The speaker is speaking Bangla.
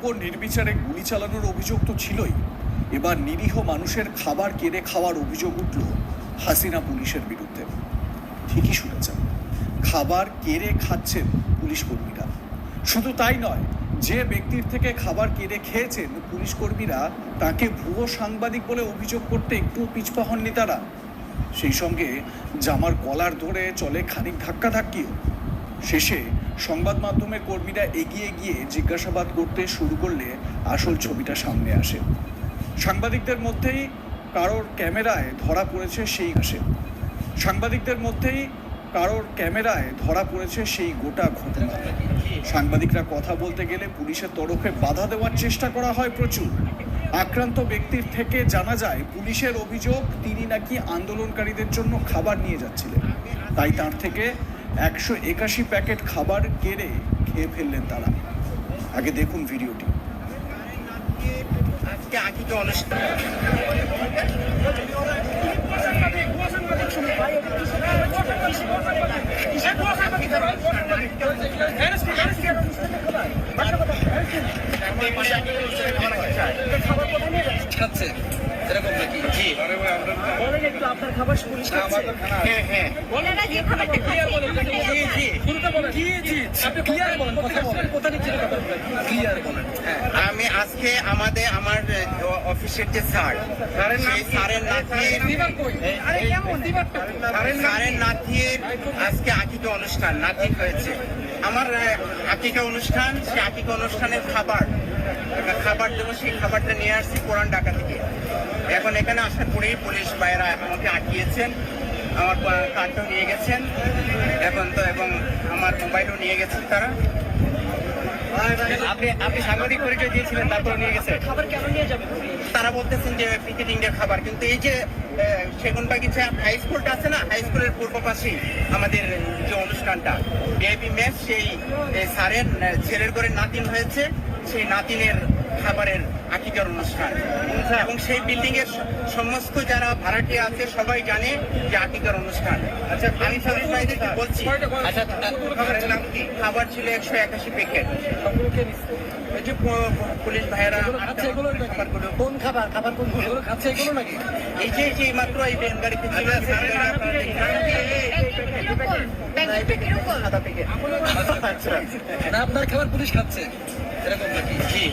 উপর নির্বিচারে গুলি চালানোর অভিযোগ তো ছিলই, এবার নিরীহ মানুষের খাবার কেড়ে খাওয়ার অভিযোগ উঠল হাসিনা পুলিশের বিরুদ্ধে। ঠিকই শুনেছেন, খাবার কেড়ে খাচ্ছেন পুলিশ কর্মীরা। শুধু তাই নয়, যে ব্যক্তির থেকে খাবার কেড়ে খেয়েছেন পুলিশ কর্মীরা, তাকে ভুয়ো সাংবাদিক বলে অভিযোগ করতে একটুও পিছপা হননি তারা। সেই সঙ্গে জামার কলার ধরে চলে খানিক ধাক্কাধাক্কিও। শেষে সংবাদ মাধ্যমের কর্মীরা এগিয়ে গিয়ে জিজ্ঞাসাবাদ করতে শুরু করলে আসল ছবিটা সামনে আসে। সাংবাদিকদের মধ্যেই কারোর ক্যামেরায় ধরা পড়েছে সেই গোটা ঘটনা। সাংবাদিকরা কথা বলতে গেলে পুলিশের তরফে বাধা দেওয়ার চেষ্টা করা হয় প্রচুর। আক্রান্ত ব্যক্তির থেকে জানা যায়, পুলিশের অভিযোগ তিনি নাকি আন্দোলনকারীদের জন্য খাবার নিয়ে যাচ্ছিলেন, তাই তার থেকে 181 প্যাকেট খাবার কেড়ে খেয়ে ফেললেন তারা। আগে দেখুন ভিডিওটি। আপনার খাবার পুলিশ খাচ্ছে? হ্যাঁ হ্যাঁ, বলেন না যে খাবার ক্লিয়ার বলেন। জি শুরুতে বলেন। জি জি আপনি ক্লিয়ার বলেন, কথা বলেন, কোথা থেকে কথা বলেন, ক্লিয়ার বলেন। আমি আজকে আমার অফিসের যে স্যার, সেই স্যারের নাতির আজকে আকিকা অনুষ্ঠান, নাতির হয়েছে আমার আকিকা অনুষ্ঠান। সেই আকিকা অনুষ্ঠানের খাবার দেবো, সেই খাবারটা নিয়ে আসছি পুরান ঢাকা থেকে। এখন এখানে আসার পরেই পুলিশ ভাইয়েরা আমাকে আটকিয়েছেন, আমার কার্ডটাও নিয়ে গেছেন এখন তো, এবং আমার মোবাইলও নিয়ে গেছেন তারা। আপনি সাংবাদিক পরিচয় দিয়েছিলেন, তারপরে নিয়ে গেছে। খাবার কেন নিয়ে যাবে? তারা বলতেছেন যে পিকেটিং এর খাবার, কিন্তু এই যে সেগুনবাগিচা হাই স্কুলটা আছে না, হাই স্কুলের পূর্ব পাশেই আমাদের যে অনুষ্ঠানটা বিআইপি মেস, সেই স্যারের ছেলের ঘরে নাতিন হয়েছে, সেই নাতিনের খাবারের আকিকার অনুষ্ঠান। এবং সেই বিল্ডিং এর সমস্ত যারা ভাড়াটিয়া আছে সবাই জানে যে আকিকার অনুষ্ঠান। আচ্ছা, আমি বলছি, আচ্ছা খাবারের নাম কি? খাবার ছিল 181 প্যাকেট। ওই যে পুলিশ ভাইয়েরা খাবারগুলো, কোন খাবার কোন খাচ্ছে এগুলো নাকি? এই যে মাত্র এই ব্যান গাড়িতে ছিল সাদা প্যাকেট। আপনার খাবার পুলিশ খাচ্ছে এরকম নাকি? জি।